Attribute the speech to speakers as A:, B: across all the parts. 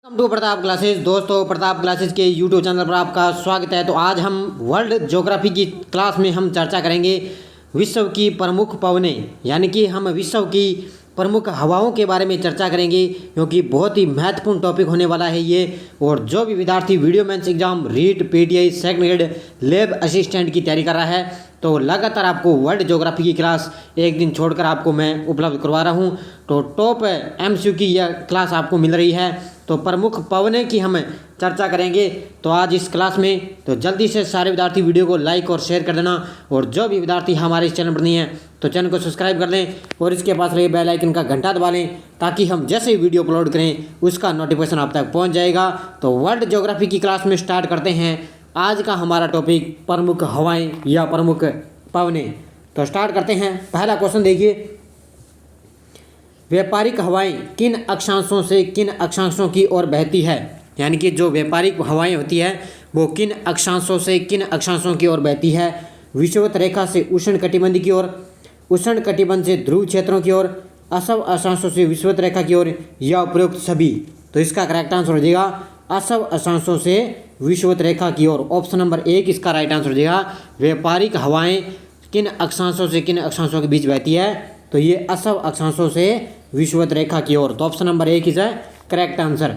A: Welcome to Pratap classes. दोस्तों, Pratap classes के YouTube channel पर आपका स्वागत है। तो आज हम वर्ल्ड ज्योग्राफी की क्लास में हम चर्चा करेंगे विश्व की प्रमुख पवनें, यानी कि हम विश्व की प्रमुख हवाओं के बारे में चर्चा करेंगे, क्योंकि बहुत ही महत्वपूर्ण टॉपिक होने वाला है ये। और जो भी विद्यार्थी VDO mains exam, REET, PTI, second grade, lab assistant की तैयारी कर रहा है, तो लगातार आपको वर्ल्ड ज्योग्राफी की क्लास एक दिन छोड़कर आपको मैं उपलब्ध करवा रहा हूँ। तो टॉप एमसीक्यू की यह क्लास आपको मिल रही है। तो प्रमुख पवनें की हम चर्चा करेंगे। तो आज इस क्लास में तो जल्दी से सारे विद्यार्थी वीडियो को लाइक और शेयर कर देना, और जो भी विद्यार्थी हमारे इस चैनल पर नहीं है तो चैनल को सब्सक्राइब कर लें और इसके पास रहे बेल आइकन का घंटा दबा लें, ताकि हम जैसे ही वीडियो अपलोड करें उसका नोटिफिकेशन आप तक पहुंच जाएगा। तो वर्ल्ड ज्योग्राफी की क्लास में स्टार्ट करते हैं। आज का हमारा टॉपिक प्रमुख हवाएं या प्रमुख पवनें। तो स्टार्ट करते हैं। पहला क्वेश्चन देखिए, व्यापारिक हवाएं किन अक्षांशों से किन अक्षांशों की ओर बहती है? यानी कि जो व्यापारिक हवाएं होती है वो किन अक्षांशों से किन अक्षांशों की ओर बहती है? विषुवत रेखा से उष्ण कटिबंध की ओर, उष्ण कटिबंध से ध्रुव क्षेत्रों की ओर, असव अक्षांशों से विषुवत रेखा की ओर, या उपरोक्त सभी? तो इसका करेक्ट आंसर हो जाएगा असव अक्षांशों से विषुवत रेखा की ओर। ऑप्शन नंबर 1 इसका राइट आंसर हो जाएगा। व्यापारिक हवाएं किन अक्षांशों से किन अक्षांशों के बीच बहती है? तो ये असव अक्षांशों से विषुवत रेखा की ओर। तो option number 1 is correct answer.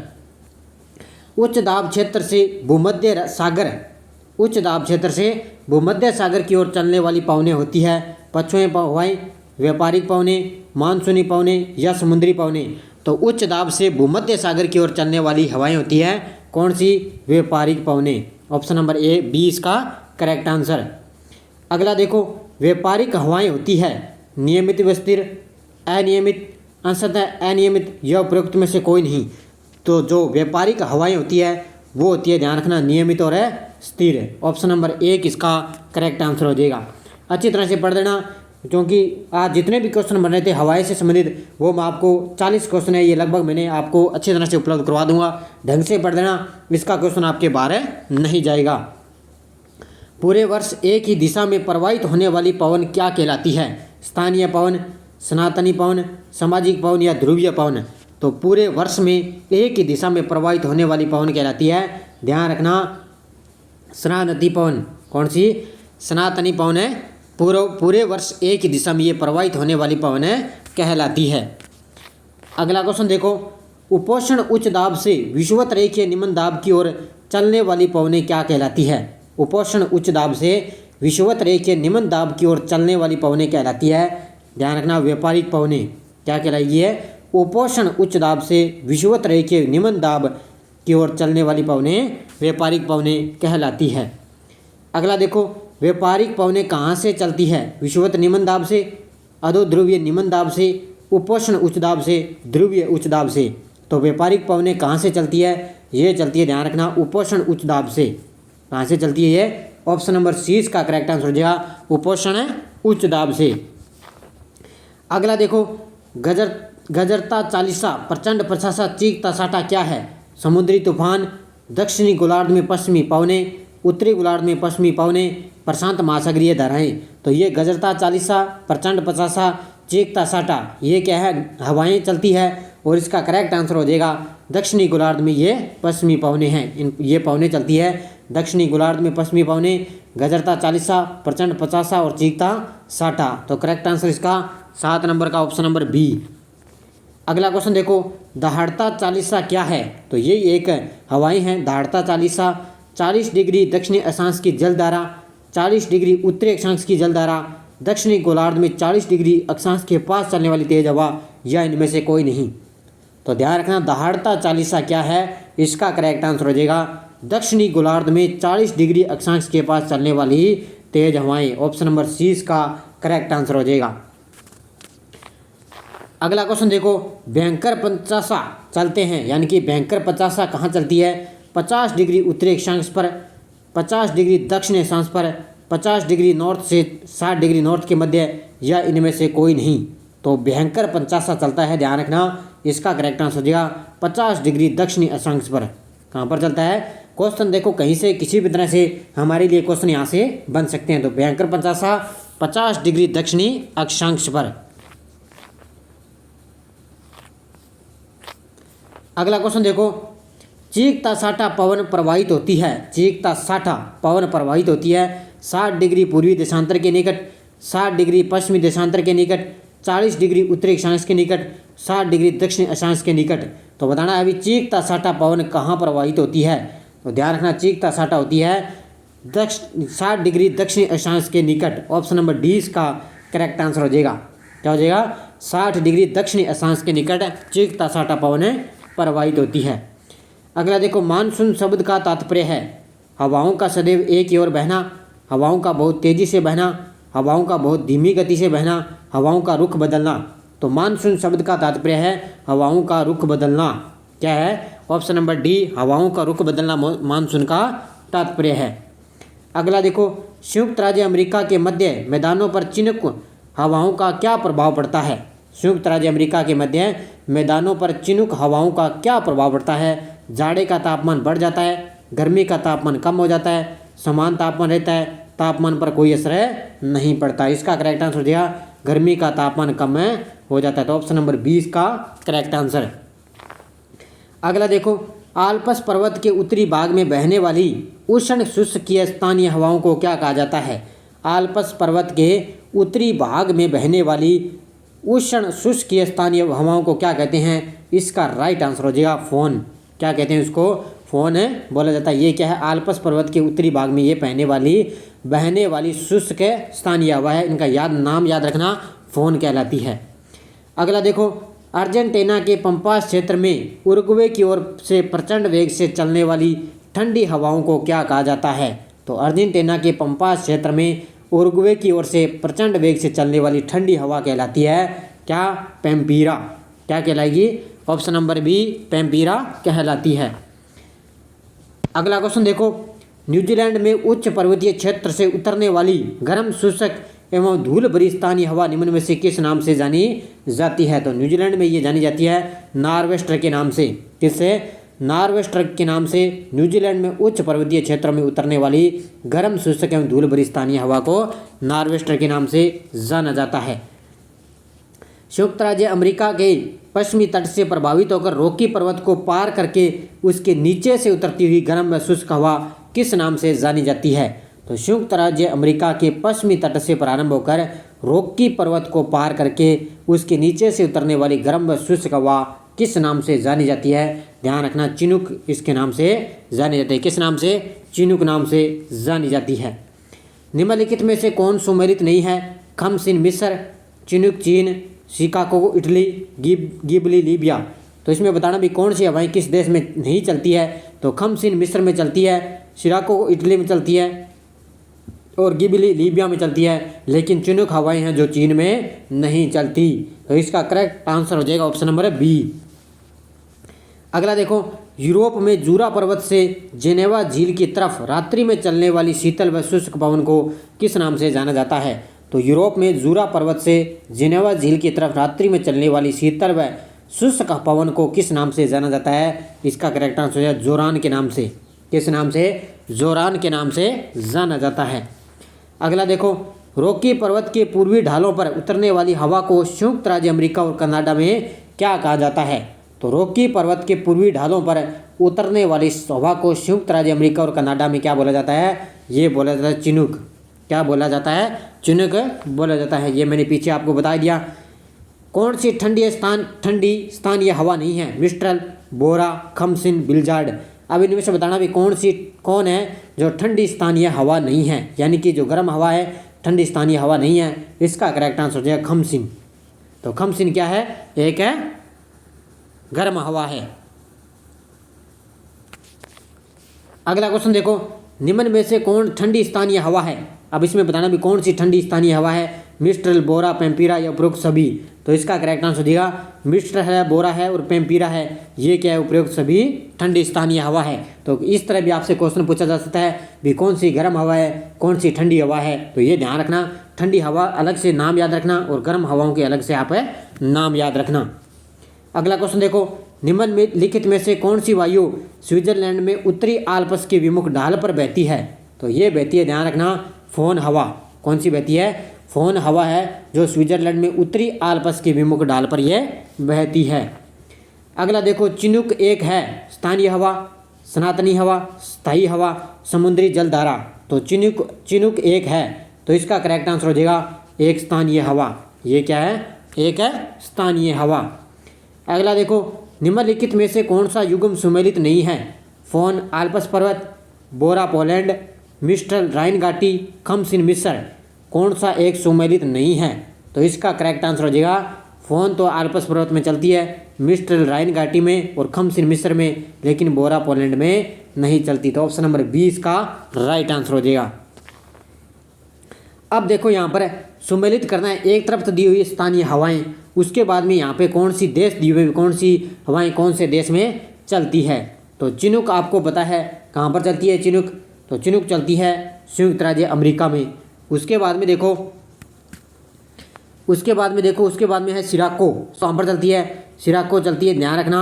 A: उच्च दाब क्षेत्र से भूमध्य सागर, उच्च दाब क्षेत्र से भूमध्य सागर की ओर चलने वाली पवनें होती है पश्चिमी हवाएं, व्यापारिक पवनें, मानसूनी पवनें या समुद्री पवनें? तो उच्च दाब से भूमध्य सागर की ओर चलने वाली हवाएं होती है कौन सी? व्यापारिक पवनें। ऑप्शन नंबर बी इसका करेक्ट आंसर। अगला देखो, व्यापारिक हवाएं होती है नियमित व स्थिर, अनियमित, अंशतः अनियमित, या उपरोक्त में से कोई नहीं? तो जो व्यापारिक हवाएं होती है वो होती है, ध्यान रखना, नियमित और स्थिर। ऑप्शन नंबर 1 इसका करेक्ट आंसर हो जाएगा। अच्छी तरह से पढ़ देना, क्योंकि आज जितने भी क्वेश्चन बन रहे थे हवाई से संबंधित वो मैं आपको 40 क्वेश्चन है, ये लगभग मैंने आपको अच्छी तरह से उपलब्ध करवा दूंगा। ढंग से पढ़ देना, इसका क्वेश्चन आपके बाहर नहीं जाएगा। पूरे वर्ष एक ही दिशा में प्रवाहित होने वाली पवन क्या कहलाती है? स्थानीय पवन, सनातनी पवन, सामाजिक पवन, या ध्रुवीय पवन? तो पूरे वर्ष में एक ही दिशा में प्रवाहित होने वाली पवन कहलाती है, ध्यान रखना, सनातनी पवन। कौन सी? सनातनी पवन है। पूरे वर्ष एक ही दिशा में ये प्रवाहित होने वाली पवन कहलाती है। अगला क्वेश्चन देखो, उपोष्ण उच्च दाब से विषुवत रेखीय निम्न दाब की ओर चलने वाली पवनें क्या कहलाती है? उपोष्ण उच्च दाब से विषुवत रेखीय निम्न दाब की ओर चलने वाली पवनें कहलाती है, ध्यान रखना, व्यापारिक पवनें। क्या कहलाएगी है? उपोष्ण उच्च दाब से विषुवत रेखीय निम्न दाब की ओर चलने वाली पवनें व्यापारिक पवनें कहलाती है। अगला देखो, व्यापारिक पवनें कहाँ से चलती है? विषुवत निम्न दाब से, अधो ध्रुवीय निम्न दाब से, उपोष्ण उच्च दाब से, ध्रुवीय उच्च दाब से? तो व्यापारिक पवनें कहाँ से चलती है? ये चलती है, ध्यान रखना, उपोष्ण उच्च दाब से। कहाँ से चलती है ये? ऑप्शन नंबर सी इसका करेक्ट आंसर हो जाएगा, उपोष्ण उच्च दाब से। अगला देखो, गजरता चालीसा, प्रचंड प्रशासा, चीखता साटा क्या है? समुद्री तूफान, दक्षिणी गोलार्ध में पश्चिमी पवनें, उत्तरी गोलार्ध में पश्चिमी पवनें, प्रशांत महासागरीय धाराएं? तो ये गजरता चालीसा, प्रचंड प्रशासा, चीखता साटा, ये क्या है? हवाएं चलती है, और इसका करेक्ट आंसर हो जाएगा दक्षिणी गोलार्ध में ये पश्चिमी पवनें हैं। ये पवनें चलती है दक्षिणी गोलार्ध में पश्चिमी पवनें, गजरता चालीसा, प्रचंड पचासा और चीखता साटा। तो करेक्ट आंसर इसका 7 नंबर का ऑप्शन नंबर बी। अगला क्वेश्चन देखो, दहाड़ता चालीसा क्या है? तो ये एक हवाएं हैं दहाड़ता चालीसा। 40 डिग्री दक्षिणी अक्षांश की जलधारा, 40 डिग्री उत्तरी अक्षांश की जलधारा, दक्षिणी गोलार्ध में 40 डिग्री अक्षांश के पास चलने वाली तेज हवा, या इनमें से कोई नहीं? तो ध्यान रखना, दहाड़ता चालीसा क्या है? इसका करेक्ट आंसर हो जाएगा दक्षिणी गोलार्ध में 40 डिग्री अक्षांश के पास चलने वाली तेज हवाएं। ऑप्शन नंबर सी इसका करेक्ट आंसर हो जाएगा। अगला क्वेश्चन देखो, भयंकर पंचासा चलते हैं, यानी कि भयंकर पंचासा कहाँ चलती है? 50 डिग्री उत्तरी अक्षांश पर, 50 डिग्री दक्षिणी अक्षांश पर, 50 डिग्री नॉर्थ से 60 डिग्री नॉर्थ के मध्य, या इनमें से कोई नहीं? तो भयंकर पंचासा चलता है, ध्यान रखना, इसका करेक्ट आंसर हो जाएगा 50 डिग्री दक्षिणी अक्षांश पर। कहाँ पर चलता है? क्वेश्चन देखो, कहीं से किसी भी तरह से हमारे लिए क्वेश्चन यहाँ से बन सकते हैं। तो भयंकर पंचासा 50 डिग्री दक्षिणी अक्षांश पर। अगला क्वेश्चन देखो, चीखता साटा पवन प्रवाहित होती है, चीखता साटा पवन प्रवाहित होती है 60 डिग्री पूर्वी देशांतर के निकट, 60 डिग्री पश्चिमी देशांतर के निकट, 40 डिग्री उत्तरी अक्षांश के निकट, 60 डिग्री दक्षिणी अक्षांश के निकट। तो बताना है अभी चीखता साटा पवन कहाँ प्रवाहित होती है। तो ध्यान रखना चीखता साटा होती है 60 डिग्री दक्षिणी अक्षांश के निकट। ऑप्शन नंबर डी इसका करेक्ट आंसर हो जाएगा। क्या हो जाएगा? 60 डिग्री दक्षिणी अक्षांश के निकट चीखता साटा पवन प्रवाहित होती है। अगला देखो, मानसून शब्द का तात्पर्य है हवाओं का सदैव एक ही ओर बहना, हवाओं का बहुत तेजी से बहना, हवाओं का बहुत धीमी गति से बहना, हवाओं का रुख बदलना। तो मानसून शब्द का तात्पर्य है हवाओं का रुख बदलना। क्या है? ऑप्शन नंबर डी, हवाओं का रुख बदलना मानसून का तात्पर्य है। अगला देखो, संयुक्त राज्य अमेरिका के मध्य मैदानों पर चिनुक हवाओं का क्या प्रभाव पड़ता है? संयुक्त राज्य अमेरिका के मध्य मैदानों पर चिनुक हवाओं का क्या प्रभाव पड़ता है? जाड़े का तापमान बढ़ जाता है, गर्मी का तापमान कम हो जाता है, समान तापमान रहता है, तापमान पर कोई असर नहीं पड़ता। इसका करेक्ट आंसर दिया गर्मी का तापमान कम हो जाता है। तो ऑप्शन नंबर 20 का करेक्ट आंसर। अगला देखो, आल्प्स पर्वत के उत्तरी भाग में बहने वाली उष्ण शुष्कीय स्थानीय हवाओं को क्या कहा जाता है? आल्प्स पर्वत के उत्तरी भाग में बहने वाली उष्ण शुष्कीय स्थानीय हवाओं को क्या कहते हैं? इसका राइट आंसर हो जाएगा फोन। क्या कहते हैं उसको? फोन बोला जाता है। ये क्या है? आल्प्स पर्वत के उत्तरी भाग में ये बहने वाली शुष्क स्थानीय हवा है। इनका नाम याद रखना, फोन कहलाती है। अगला देखो, अर्जेंटीना के पंपास क्षेत्र में उरुग्वे की ओर से प्रचंड वेग से चलने वाली ठंडी हवाओं को क्या कहा जाता है? तो अर्जेंटीना के पंपास क्षेत्र में उरुग्वे की ओर से प्रचंड वेग से चलने वाली ठंडी हवा कहलाती है क्या? पैम्पीरा। क्या कहलाएगी? ऑप्शन नंबर बी, पैम्पीरा कहलाती है। अगला क्वेश्चन देखो, न्यूजीलैंड में उच्च पर्वतीय क्षेत्र से उतरने वाली गर्म शुष्क एवं धूल भरी स्थानीय हवा निम्न में से किस नाम से जानी जाती है? तो न्यूजीलैंड में ये जानी जाती है नॉर्वेस्टर के नाम से। किससे? नॉर्वेस्टर के नाम से न्यूजीलैंड में उच्च पर्वतीय क्षेत्रों में उतरने वाली गर्म शुष्क एवं धूल भरी स्थानीय हवा को नॉर्वेस्टर के नाम से जाना जाता है। संयुक्त राज्य अमेरिका के पश्चिमी तट से प्रभावित होकर रॉकी पर्वत को पार करके उसके नीचे से उतरती हुई गर्म व शुष्क हवा किस नाम से जानी जाती है? तो संयुक्त राज्य अमेरिका के पश्चिमी तट से प्रारंभ होकर रॉकी पर्वत को पार करके उसके नीचे से उतरने वाली गर्म व शुष्क हवा किस नाम से जानी जाती है? ध्यान रखना, चिनुक इसके नाम से जानी जाती है। किस नाम से? चिनुक नाम से जानी जाती है। निम्नलिखित में से कौन सुमेलित नहीं है? खमसिन मिस्र, चिनुक चीन, शिकागो इटली, गिबली लीबिया। तो इसमें बताना भी कौन सी हवाएं किस देश में नहीं चलती है? तो खमसिन मिस्र में चलती है, शिकागो इटली में चलती है और गिबली लीबिया में चलती है, लेकिन चिनुक हवाएं हैं जो चीन में नहीं चलती। तो इसका करेक्ट आंसर हो जाएगा ऑप्शन नंबर बी। अगला देखो, यूरोप में जूरा पर्वत से जेनेवा झील की तरफ रात्रि में चलने वाली शीतल व शुष्क पवन को किस नाम से जाना जाता है? तो यूरोप में जूरा पर्वत से जेनेवा झील की तरफ रात्रि में चलने वाली शीतल व शुष्क पवन को किस नाम से जाना जाता है? इसका करेक्ट आंसर है जोरान के नाम से। किस नाम से? जोरान के नाम से जाना जाता है। अगला देखो, रॉकी पर्वत के पूर्वी ढालों पर उतरने वाली हवा को संयुक्त राज्य अमेरिका और कनाडा में क्या कहा जाता है? तो रॉकी पर्वत के पूर्वी ढालों पर उतरने वाली हवा को संयुक्त राज्य अमेरिका और कनाडा में क्या बोला जाता है? ये बोला जाता है चिनुक। क्या बोला जाता है? चिनुक बोला जाता है। ये मैंने पीछे आपको बता दिया। कौन सी ठंडी स्थानीय हवा नहीं है? मिस्ट्रल, बोरा, खमसिन, बिलजार्ड। अब इनमें से बताना भी कौन है जो ठंडी स्थानीय हवा नहीं है, यानी कि जो गर्म हवा है ठंडी स्थानीय हवा नहीं है। इसका करेक्ट आंसर हो जाएगा खमसिन। तो खमसिन क्या है? एक है गर्म हवा है। अगला क्वेश्चन देखो, निम्न में से कौन ठंडी स्थानीय हवा है? अब इसमें बताना भी कौन सी ठंडी स्थानीय हवा है? मिस्ट्रल, बोरा, पैम्पीरा या उपरोक्त सभी। तो इसका करेक्ट आंसर दिया मिस्ट्रल है, बोरा है और पैम्पीरा है। ये क्या है? उपरोक्त सभी ठंडी स्थानीय हवा है। तो इस तरह भी आपसे क्वेश्चन पूछा जा सकता है भी कौन सी गर्म हवा है, कौन सी ठंडी हवा है। तो ये ध्यान रखना, ठंडी हवा अलग से नाम याद रखना और गर्म हवाओं के अलग से आप नाम याद रखना। अगला क्वेश्चन देखो, निम्न में लिखित में से कौन सी वायु स्विट्जरलैंड में उत्तरी आल्प्स के विमुख ढाल पर बहती है? तो ये बहती है, ध्यान रखना, फोन हवा। कौन सी बहती है? फोन हवा है जो स्विट्जरलैंड में उत्तरी आल्प्स के विमुख ढाल पर यह बहती है। अगला देखो, चिनुक एक है स्थानीय हवा, सनातनी हवा, स्थायी हवा, समुद्री जलधारा। तो चिनुक एक है, तो इसका करेक्ट आंसर हो जाएगा एक स्थानीय हवा। ये क्या है? एक है स्थानीय हवा। अगला देखो, निम्नलिखित में से कौन सा युग्म सुमेलित नहीं है? फोन आल्प्स पर्वत, बोरा पोलैंड, मिस्ट्रल राइन घाटी, खम्सिन मिस्र। कौन सा एक सुमेलित नहीं है? तो इसका करेक्ट आंसर हो जाएगा फोन तो आल्प्स पर्वत में चलती है, मिस्ट्रल राइन घाटी में और खम्सिन मिस्र में, लेकिन बोरा पोलैंड में नहीं चलती। तो ऑप्शन नंबर 20 का राइट आंसर हो जाएगा। अब देखो यहाँ पर सुमेलित करना है, एक तरफ तो दी हुई स्थानीय हवाएं, उसके बाद में यहाँ पे कौन सी देश दी हुई, कौन सी हवाएं कौन से देश में चलती है। तो चिनुक आपको पता है कहाँ पर चलती है चिनुक? तो चिनुक चलती है संयुक्त राज्य अमेरिका में। उसके बाद में देखो उसके बाद में है सिराको। कहाँ पर चलती है? सिराको चलती है, ध्यान रखना,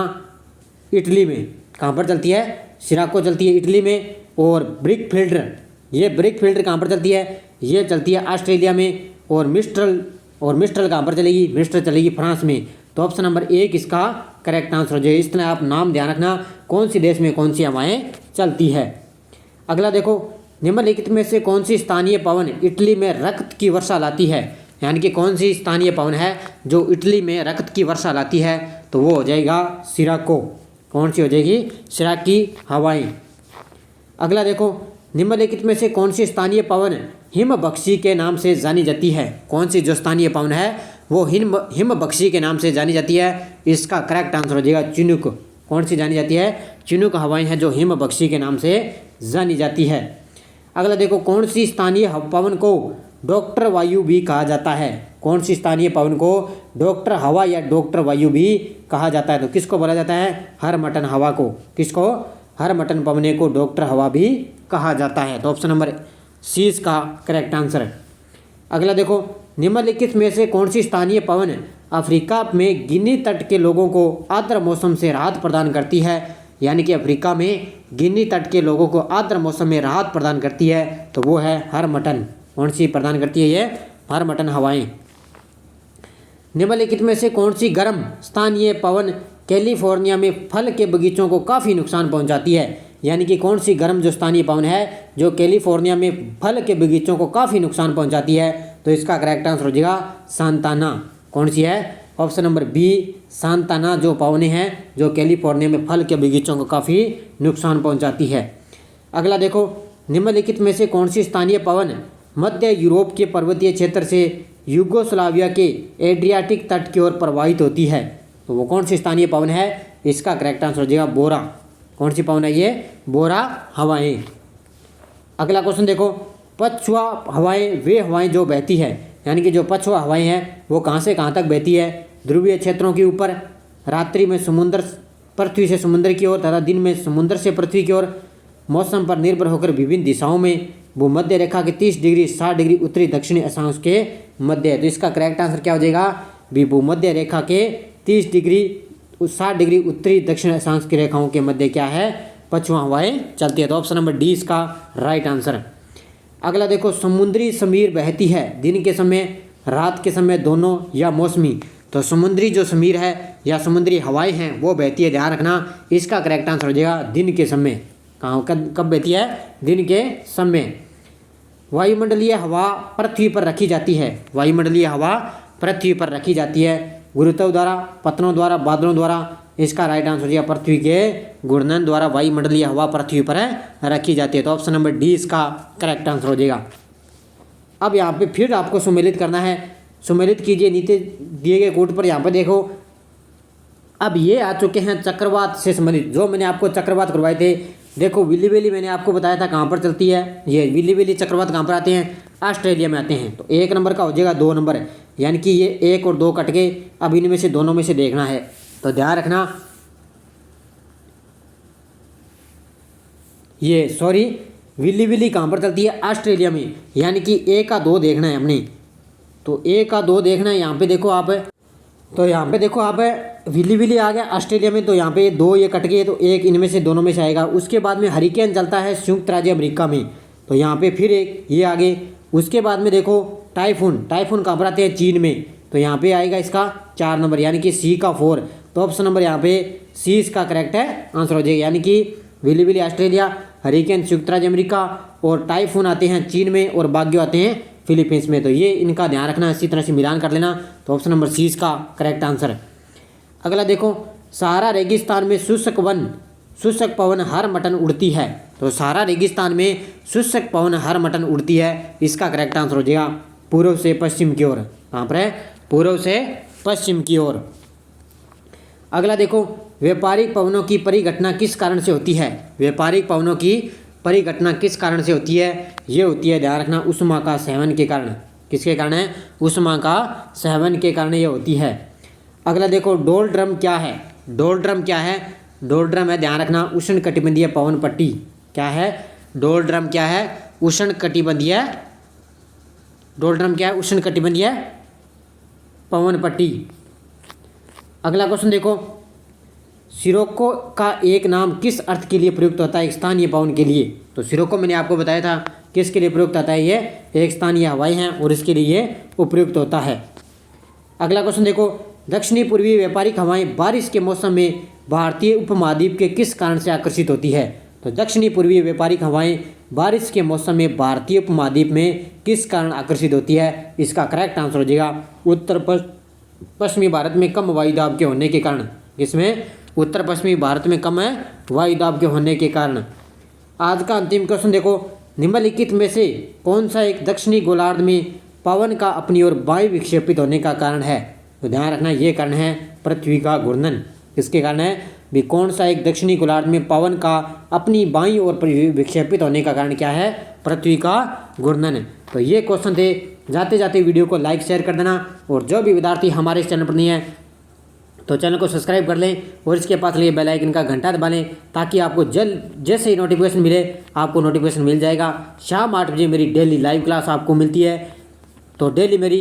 A: इटली में। कहाँ पर चलती है? सिराको चलती है इटली में। और ब्रिक फिल्टर कहाँ पर चलती है? ये चलती है ऑस्ट्रेलिया में। और मिस्ट्रल कहाँ पर चलेगी? मिस्ट्रल चलेगी फ्रांस में। तो ऑप्शन नंबर 1 इसका करेक्ट आंसर हो जाएगा। इस तरह आप नाम ध्यान रखना कौन सी देश में कौन सी हवाएं चलती है। अगला देखो, निम्नलिखित में से कौन सी स्थानीय पवन इटली में रक्त की वर्षा लाती है? यानी कि कौन सी स्थानीय पवन है जो इटली में रक्त की वर्षा लाती है? तो वो हो जाएगा सिराको। कौन सी हो जाएगी? सिराक की हवाएं। अगला देखो, निम्नलिखित में से कौन सी स्थानीय पवन हिमबख्शी के नाम से जानी जाती है? कौन सी जो स्थानीय पवन है वो हिमबख्शी के नाम से जानी जाती है? इसका करेक्ट आंसर हो जाएगा चिनुक। कौन सी जानी जाती है? चिनुक हवाएं हैं जो हिमबख्शी के नाम से जानी जाती है। अगला देखो, कौन सी स्थानीय पवन को डॉक्टर वायु भी कहा जाता है? कौन सी स्थानीय पवन को डॉक्टर हवा या डॉक्टर वायु भी कहा जाता है? तो किसको बोला जाता है? हरमटन हवा को। किसको? हरमटन पवने को डॉक्टर हवा भी कहा जाता है। तो ऑप्शन नंबर सी इसका करेक्ट आंसर है। अगला देखो, निम्नलिखित में से कौन सी स्थानीय पवन अफ्रीका में गिनी तट के लोगों को आर्द्र मौसम से राहत प्रदान करती है? यानी कि अफ्रीका में गिनी तट के लोगों को आर्द्र मौसम में राहत प्रदान करती है, तो वो है हरमटन। कौन सी प्रदान करती है? ये हरमटन हवाएं। निम्नलिखित में से कौन सी गर्म स्थानीय पवन कैलिफोर्निया में फल के बगीचों को काफ़ी नुकसान पहुंचाती है? यानी कि कौन सी गर्म जो स्थानीय पवन है जो कैलिफोर्निया में फल के बगीचों को काफ़ी नुकसान पहुंचाती है? तो इसका करेक्ट आंसर हो जाएगा सांताना। कौन सी है? ऑप्शन नंबर बी सांताना जो पवनें हैं जो कैलिफोर्निया में फल के बगीचों को काफ़ी नुकसान पहुंचाती है। अगला देखो, निम्नलिखित में से कौन सी स्थानीय पवन मध्य यूरोप के पर्वतीय क्षेत्र से यूगोस्लाविया के एड्रियाटिक तट की ओर प्रवाहित होती है? तो वो कौन सी स्थानीय पवन है? इसका करेक्ट आंसर हो जाएगा बोरा। कौन सी पवन है ये? बोरा हवाएं। अगला क्वेश्चन देखो, पछुआ हवाएं वे हवाएं जो बहती है, यानी कि जो पछुआ हवाएं हैं वो कहाँ से कहाँ तक बहती है? ध्रुवीय क्षेत्रों के ऊपर, रात्रि में समुद्र पृथ्वी से समुद्र की ओर तथा दिन में समुद्र से पृथ्वी की ओर, मौसम पर निर्भर होकर विभिन्न दिशाओं में, भूमध्य रेखा के 30 डिग्री 60 डिग्री उत्तरी दक्षिणी अक्षांश के मध्य है। तो इसका करेक्ट आंसर क्या हो जाएगा? भी भूमध्य रेखा के 30 डिग्री 60 डिग्री उत्तरी दक्षिण अक्षांश की रेखाओं के मध्य क्या है? पछुआ हवाएं चलती है। तो ऑप्शन नंबर डी इसका राइट आंसर। अगला देखो, समुद्री समीर बहती है दिन के समय रात के समय दोनों या मौसमी? तो समुद्री जो समीर है या समुद्री हवाएं हैं वो बहती है, ध्यान रखना। इसका करेक्ट आंसर हो जाएगा दिन के समय। कहाँ कब बहती है? दिन के समय। वायुमंडलीय हवा पृथ्वी पर रखी जाती है। वायुमंडलीय हवा पृथ्वी पर रखी जाती है गुरुत्व द्वारा, पतनों द्वारा, बादलों द्वारा? इसका राइट आंसर हो जाएगा पृथ्वी के घूर्णन द्वारा वायुमंडलीय हवा पृथ्वी पर रखी जाती है। तो ऑप्शन नंबर डी इसका करेक्ट आंसर हो जाएगा। अब यहाँ पे फिर आपको सुमेलित करना है। सुमेलित कीजिए नीचे दिए गए कोड पर। यहाँ पर देखो, अब ये आ चुके हैं चक्रवात से संबंधित, जो मैंने आपको चक्रवात करवाए थे। देखो, विली वेली मैंने आपको बताया था कहाँ पर चलती है। ये विली वेली चक्रवात कहाँ पर आते हैं? ऑस्ट्रेलिया में आते हैं। तो 1 नंबर का हो जाएगा 2 नंबर, यानी कि ये 1 और 2 कट के अब इनमें से दोनों में से देखना है। तो ध्यान रखना, ये सॉरी विली विली कहाँ पर चलती है? ऑस्ट्रेलिया में। यानी कि 1 का 2 देखना है हमने। तो 1 का 2 देखना है। यहाँ पे देखो आप, तो यहाँ पे देखो आप, विली विली आ गया ऑस्ट्रेलिया में। तो यहाँ पे 2 ये कट गए, तो 1 इनमें से दोनों में से आएगा। उसके बाद में हरिकेन चलता है संयुक्त राज्य अमेरिका में। तो यहाँ पे फिर 1 ये आगे। उसके बाद में देखो टाइफून कहाँ पर आते हैं? चीन में। तो यहाँ पे आएगा इसका 4 नंबर, यानी कि सी का 4। तो ऑप्शन नंबर यहाँ पे सी इसका करेक्ट है आंसर हो जाएगा। यानी कि विलीविली ऑस्ट्रेलिया, हरिकेन संयुक्त राज्य अमेरिका और टाइफून आते हैं चीन में और बाग्यो आते हैं फिलीपींस में। तो ये इनका ध्यान रखना, इसी तरह से मिलान कर लेना। तो ऑप्शन नंबर सी इसका करेक्ट आंसर है। अगला देखो, सहारा रेगिस्तान में शुष्क पवन हर मटन उड़ती है। तो सहारा रेगिस्तान में शुष्क पवन हर मटन उड़ती है, इसका करेक्ट आंसर हो जाएगा पूर्व से पश्चिम की ओर। कहाँ पर है? पूर्व से पश्चिम की ओर। अगला देखो, व्यापारिक पवनों की परिघटना किस कारण से होती है? व्यापारिक पवनों की परिघटना किस कारण से होती है? ये होती है, ध्यान रखना, ऊष्मा का सेवन के कारण। किसके कारण है? ऊष्मा का सेवन के कारण ये होती है। अगला देखो, डोलड्रम क्या है? डोलड्रम क्या है? डोलड्रम है, ध्यान रखना, उष्णकटिबंधीय पवन पट्टी। क्या है? डोलड्रम क्या है? उष्णकटिबंधीय। डोलड्रम क्या है? उष्णकटिबंधीय पवन पट्टी। अगला क्वेश्चन देखो, सिरोको का एक नाम किस अर्थ के लिए प्रयुक्त होता है? एक स्थानीय पवन के लिए। तो सिरोको मैंने आपको बताया था किसके लिए प्रयुक्त होता है, ये एक स्थानीय हवाई हैं और इसके लिए ये उपयुक्त होता है। अगला क्वेश्चन देखो, दक्षिणी पूर्वी व्यापारिक हवाएं बारिश के मौसम में भारतीय उपमहाद्वीप के किस कारण से आकर्षित होती है? तो दक्षिणी पूर्वी व्यापारिक हवाएं बारिश के मौसम में भारतीय उपमहाद्वीप में किस कारण आकर्षित होती है? इसका करेक्ट आंसर हो जाएगा उत्तर पश्चिमी भारत में कम वायुदाब के होने के कारण। इसमें उत्तर पश्चिमी भारत में कम है वायुदाब के होने के कारण। आज का अंतिम क्वेश्चन देखो, निम्नलिखित में से कौन सा एक दक्षिणी गोलार्ध में पवन का अपनी ओर वायु विक्षेपित होने का कारण है? तो ध्यान रखना, ये कारण है पृथ्वी का घूर्णन। किसके कारण है भी? कौन सा एक दक्षिणी गोलार्ध में पवन का अपनी बाईं ओर विक्षेपित होने का कारण क्या है? पृथ्वी का घूर्णन। तो ये क्वेश्चन थे। जाते जाते वीडियो को लाइक शेयर कर देना, और जो भी विद्यार्थी हमारे इस चैनल पर नहीं है तो चैनल को सब्सक्राइब कर लें और इसके पास लिए बेल आइकन का घंटा दबा लें, ताकि आपको जैसे ही नोटिफिकेशन मिले आपको नोटिफिकेशन मिल जाएगा। शाम 8 बजे मेरी डेली लाइव क्लास आपको मिलती है। तो डेली मेरी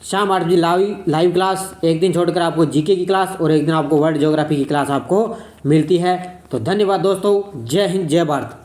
A: शाम 8 बजे लाइव क्लास, एक दिन छोड़कर आपको जीके की क्लास और एक दिन आपको वर्ल्ड ज्योग्राफी की क्लास आपको मिलती है। तो धन्यवाद दोस्तों, जय हिंद, जय भारत।